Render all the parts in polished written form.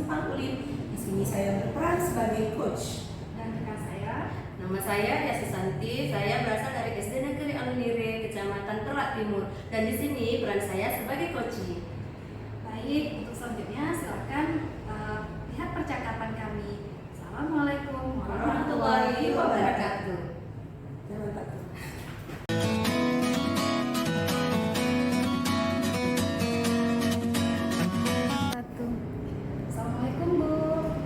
Simpang Ulin. Di sini saya berperan sebagai coach. Dan rekan saya, Nama saya Yasi Santi, saya berasal dari SD Negeri Alunire, Kecamatan Telak Timur, dan di sini peran saya sebagai coach. baik, untuk selanjutnya silakan lihat percakapan kami. Assalamualaikum Warahmatullahi wabarakatuh. Jangan takut. Assalamualaikum Bu.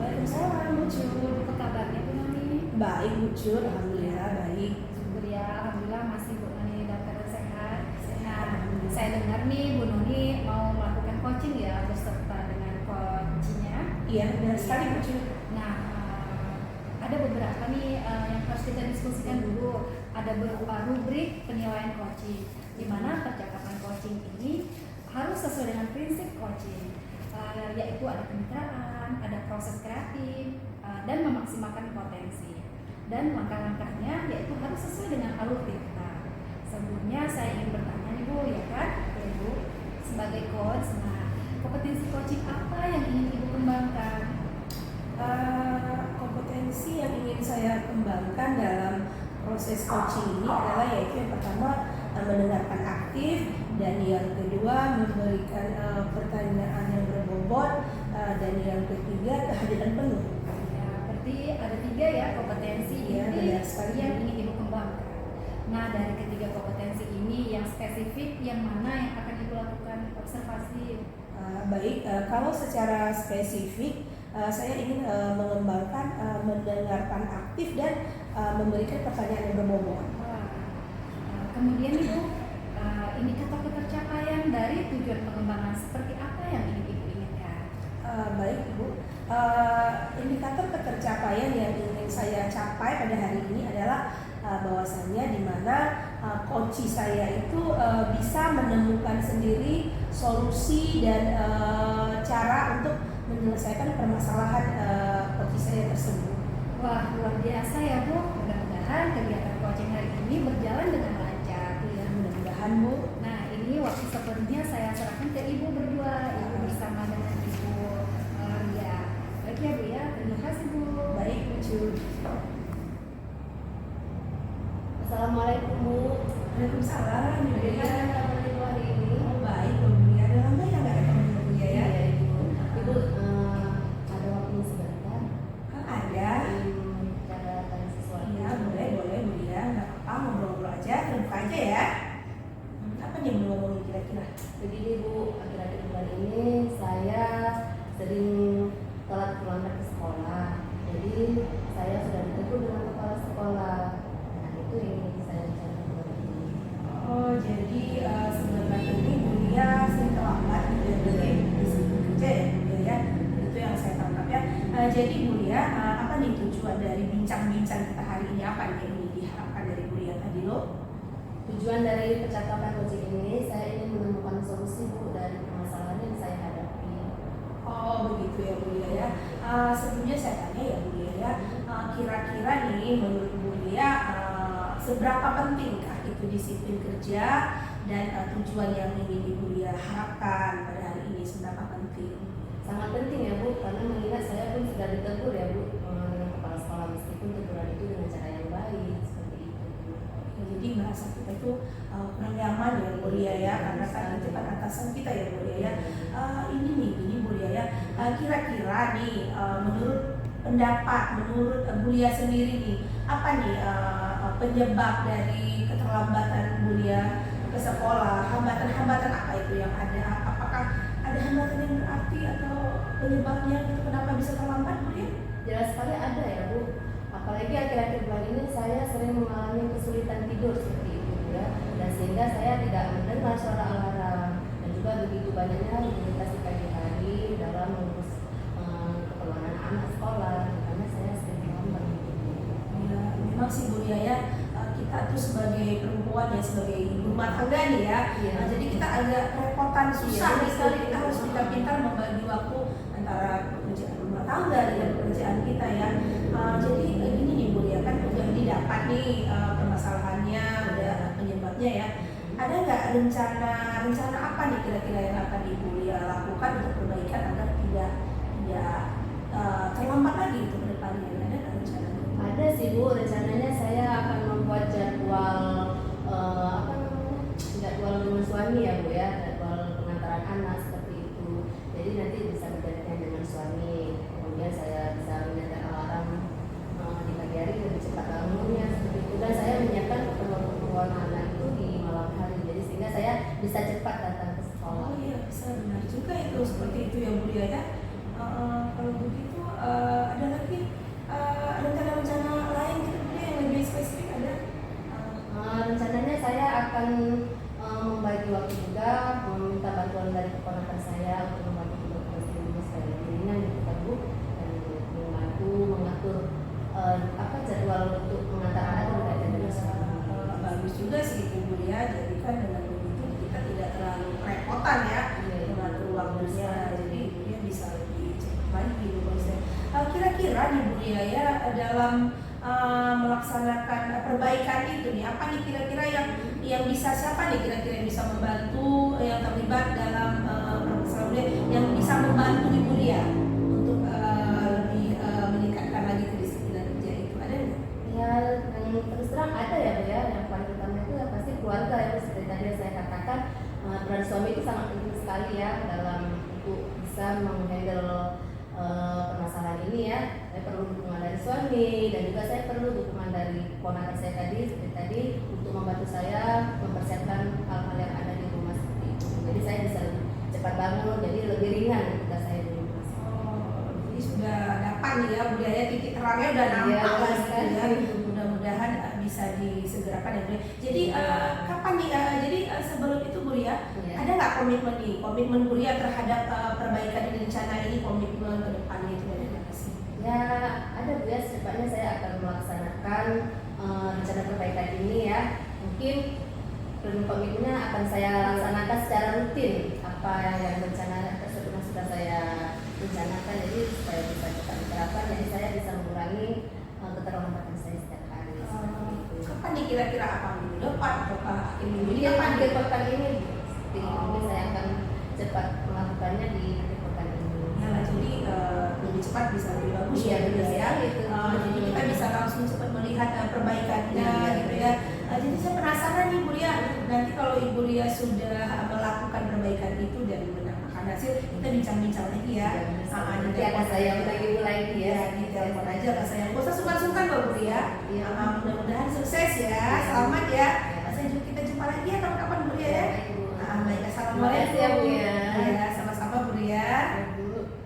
Waalaikumsalam, Bu Cud. Apa kabarnya Bu Noni? Baik, Bu Cud. Alhamdulillah baik. Syukur ya, alhamdulillah masih Bu Noni dalam keadaan sehat. Nah, saya dengar nih Bu Noni mau melakukan coaching ya beserta dengan coachnya. Iya, benar sekali, Bu Cud. Nah, ada beberapa nih yang harus kita diskusikan dulu. Ada berupa rubrik penilaian coaching, di mana percakapan coaching ini harus sesuai dengan prinsip coaching, yaitu ada kemitraan, ada proses kreatif, dan memaksimalkan potensi. Dan langkah-langkahnya yaitu harus sesuai dengan alur cerita. Sebelumnya saya ingin bertanya nih Bu, ya kan? Ya Bu, sebagai coach, nah kompetensi coaching apa yang ingin Ibu kembangkan? Kompetensi yang ingin saya kembangkan dalam proses coaching ini adalah yaitu yang pertama mendengarkan aktif, dan yang kedua memberikan pertanyaan yang berbobot, dan yang ketiga kehadiran penuh. Ya, berarti ada 3 ya kompetensi Ya, ini benar sekali. yang ingin Ibu kembangkan. Nah, dari ketiga kompetensi ini yang spesifik yang mana yang akan Ibu lakukan observasi? Baik, kalau secara spesifik saya ingin mengembangkan mendengarkan aktif dan memberikan pertanyaan yang berbobot. Wah. Kemudian Ibu, indikator ketercapaian dari tujuan pengembangan seperti apa yang ingin Ibu inginkan? Baik Ibu, indikator ketercapaian yang ingin saya capai pada hari ini adalah bahwasannya di mana coach saya itu bisa menemukan sendiri solusi dan cara untuk menyelesaikan permasalahan coach saya tersebut. Wah, luar biasa ya Bu. Mudah-mudahan kegiatan coaching hari ini berjalan dengan lancar. Ya, mudah-mudahan Bu. Nah, ini waktu sepenuhnya saya serahkan ke Ibu berdua, Ibu bersama dengan Ibu Ria. Baik ya Bu ya, terima kasih Bu. Baik Bu Cud. Assalamualaikum Bu. Waalaikumsalam Ibu Bagaimana ya. kabar Ibu hari ini? Oh, baik Bu ya. Ada lama ya nggak ketemu Ibu ya? Iya Ibu. Ibu ada waktu sebentar? Ada. Cara tanya sesuatu. Iya, boleh Bu ya. Nggak apa-apa, ngobrol-ngobrol aja, terbuka aja ya. Apa nih yang mau ngomongin kira-kira? Begini Bu, akhir-akhir bulan ini saya sering telat pulang ke sekolah. Jadi saya sudah ditegur dengan kepala sekolah. Nah itu yang ingin saya bicarakan bulan ini. Oh, jadi sebenarnya ini Bu ya sering terlambat gitu ya, berarti disiplin kerja ya Bu ya. Itu yang saya tangkap ya. Jadi Bu ya, apa nih tujuan dari bincang-bincang kita hari ini, apa nih yang ingin diharapkan dari Bu ya tadi lo? Tujuan dari percakapan coaching ini saya ingin menemukan solusi Bu dari permasalahan yang saya hadapi. Oh begitu ya Bu ya. Sebelumnya saya tanya ya Bu ya, kira-kira nih menurut Bu ya seberapa pentingkah itu disiplin kerja dan tujuan yang ingin Ibu ya harapkan pada hari ini, seberapa penting? Sangat penting ya Bu, karena mengingat saya pun sudah ditegur ya Bu dengan kepala sekolah, meskipun teguran itu dengan cara yang baik seperti itu Bu. Ya, jadi bahasa kita itu kurang nyaman ya Bu ya, karena kan itu kan atasan kita ya Bu ya. Ini Bu ya, kira-kira nih menurut pendapat, menurut Bu Lia sendiri nih, apa nih penyebab dari keterlambatan Bu Lia ke sekolah? Hambatan-hambatan apa itu yang ada? Apakah ada hambatan yang berarti atau penyebabnya itu kenapa bisa terlambat Bu Lia? Jelas sekali ada ya Bu, apalagi akhir-akhir bulan ini saya sering mengalami kesulitan tidur seperti itu ya, dan sehingga saya tidak mendengar suara alarm, dan juga begitu banyaknya rutinitas di pagi hari dalam mengurus keperluan anak sekolah, karena saya sering terlambat gitu. Ya, memang sih Bu ya, kita tuh sebagai perempuan ya, sebagai ibu rumah tangga nih ya, Iya. jadi kita agak repotan, susah Iya, nih sekali, kita betul. harus pintar-pintar membagi waktu antara pekerjaan rumah tangga dengan pekerjaan kita ya. Jadi gini nih Bu ya, kan udah didapat nih permasalahannya, udah penyebabnya ya. Ada nggak rencana apa nih kira-kira yang akan Ibu ya lakukan untuk perbaikan agar tidak tidak terlambat lagi untuk kedepannya? Ada nggak rencana? Ada sih Bu, rencananya saya akan membuat jadwal apa namanya, jadwal dengan suami ya Bu ya, jadwal pengantaran anak seperti itu. Jadi nanti bisa bergantian dengan suami. Kemudian saya bisa menyetel alarm di pagi hari lebih cepat bangunnya seperti itu. Dan saya menyiapkan keperluan anak itu di malam hari. Jadi sehingga saya bisa cepat datang ke sekolah. Oh iya, bisa, benar juga itu, seperti itu ya Bu ya. Kalau begitu ada lagi rencana-rencana lain gitu Bu yang lebih spesifik ada? Rencananya saya akan membagi waktu juga, meminta bantuan dari keponakan saya untuk membantu tugas rumah sebagai dirinya gitu kan Bu, dan membantu mengatur jadwal untuk mengantar anak berkaitan dengan sekolah. Bagus juga sih Bu ya, jadi kan dengan begitu kita tidak terlalu kerepotan ya mengatur waktunya, jadi dia bisa lebih cepat lagi Bu. Kira-kira nih Bu ya dalam melaksanakan perbaikan itu nih, apa nih kira-kira yang bisa, siapa nih kira-kira yang bisa membantu, yang terlibat dalam yang bisa membantu Ibu Lia untuk lebih meningkatkan lagi kedisiplinan kerja itu, ada nggak? Ya, yang terus terang ada ya Bu ya. Yang paling utama itu ya pasti keluarga ya, seperti tadi yang saya katakan, peran suami itu sangat penting sekali ya dalam untuk bisa menghandle permasalahan ini ya. Saya perlu dukungan dari suami dan juga saya perlu dukungan dari ponakan saya tadi seperti tadi untuk membantu saya mempersiapkan hal-hal yang ada di rumah seperti itu. Jadi saya bisa lebih cepat bangun, jadi lebih ringan tugas saya di rumah. Jadi sudah dapat nih ya budaya titik terangnya udah nampak lah gitu ya. Mudah-mudahan bisa disegerakan ya Bu. Jadi kapan nih? Jadi sebelum itu Bu ya, ada nggak komitmen Bu ya terhadap perbaikan rencana ini, komitmen ke depannya itu ada nggak sih? Ya ada Bu ya, secepatnya saya akan melaksanakan rencana perbaikan ini ya. Mungkin komitmennya akan saya laksanakan secara rutin apa yang rencana tersebut yang sudah saya rencanakan, jadi supaya bisa cepat diterapkan, jadi saya bisa mengurangi keterlambatan saya setiap hari. Kapan nih kira-kira, apa minggu depan atau akhir minggu ini? Jadi Kapan akhir nih? pekan ini, mungkin saya akan cepat melakukannya di akhir pekan ini. Ya, jadi lebih cepat bisa lebih bagus Iya, ya Bu benar ya. sekali itu. Jadi kita bisa langsung cepat melihat perbaikannya gitu ya. Jadi saya penasaran nih Bu Lia, nanti kalau Ibu Lia sudah melakukan perbaikan itu dan mendapatkan hasil, kita bincang-bincang lagi ya. Nanti akan saya bagi lagi ya. Di telepon aja lah saya. Gak usah sungkan-sungkan Mbak Bu ya. Iya. Mudah-mudahan sukses ya. Selamat ya. Kita jumpa lagi ya kapan-kapan Bu Lia ya. Baik, assalamualaikum. Terima kasih ya Bu ya. Ya, sama-sama Bu Lia.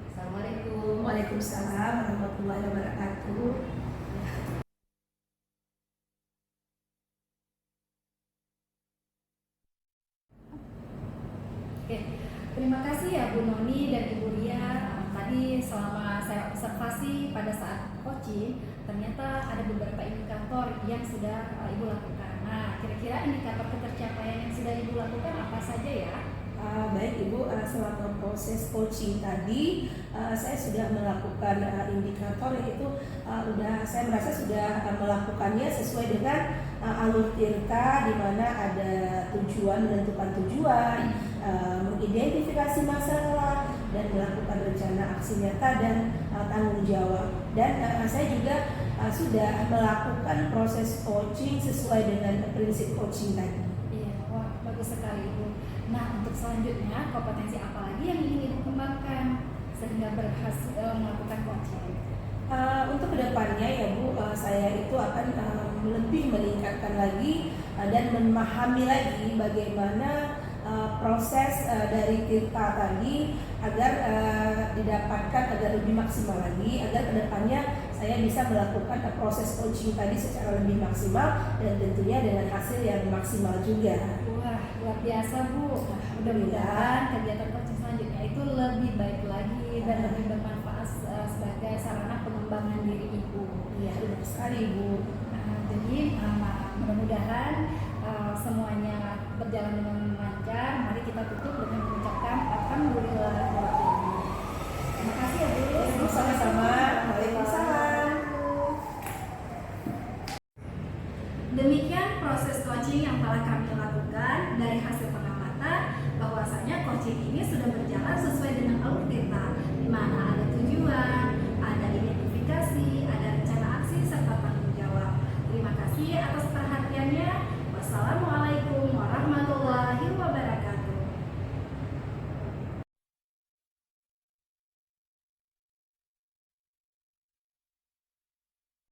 Assalamualaikum. Waalaikumsalam warahmatullahi wabarakatuh. Oke, terima kasih ya Bu Noni dan Ibu Lia. Tadi selama saya observasi pada saat coaching, ternyata ada beberapa indikator yang sudah Ibu lakukan. Nah, kira-kira indikator ketercapaian yang sudah Ibu lakukan apa saja ya? Baik Ibu, selama proses coaching tadi saya sudah melakukan indikator, yaitu saya merasa sudah melakukannya sesuai dengan alur tirta, di mana ada tujuan, menentukan tujuan, mengidentifikasi masalah, dan melakukan rencana aksi nyata dan tanggung jawab. Dan saya juga sudah melakukan proses coaching sesuai dengan prinsip coaching tadi. Iya, wah bagus sekali Ibu. Nah, untuk selanjutnya kompetensi apa lagi yang ingin Ibu kembangkan sehingga berhasil melakukan coaching? Untuk kedepannya ya Bu, saya itu akan lebih meningkatkan lagi dan memahami lagi bagaimana proses dari tirta tadi agar didapatkan agar lebih maksimal lagi, agar kedepannya saya bisa melakukan proses coaching tadi secara lebih maksimal dan tentunya dengan hasil yang maksimal juga. Wah, luar biasa Bu. Mudah-mudahan kegiatan coaching selanjutnya itu lebih baik lagi dan lebih bermanfaat sebagai sarana pengembangan diri Ibu. Iya, benar sekali Bu. Jadi mudah-mudahan semuanya berjalan dengan lancar. Mari kita tutup dengan mengucapkan alhamdulillah. Terima kasih ya Bu. Sama-sama. Waalaikumsalam. Demikian proses coaching yang telah kami lakukan. Dari hasil pengamatan bahwasanya coaching ini sudah berjalan sesuai dengan alur tirta.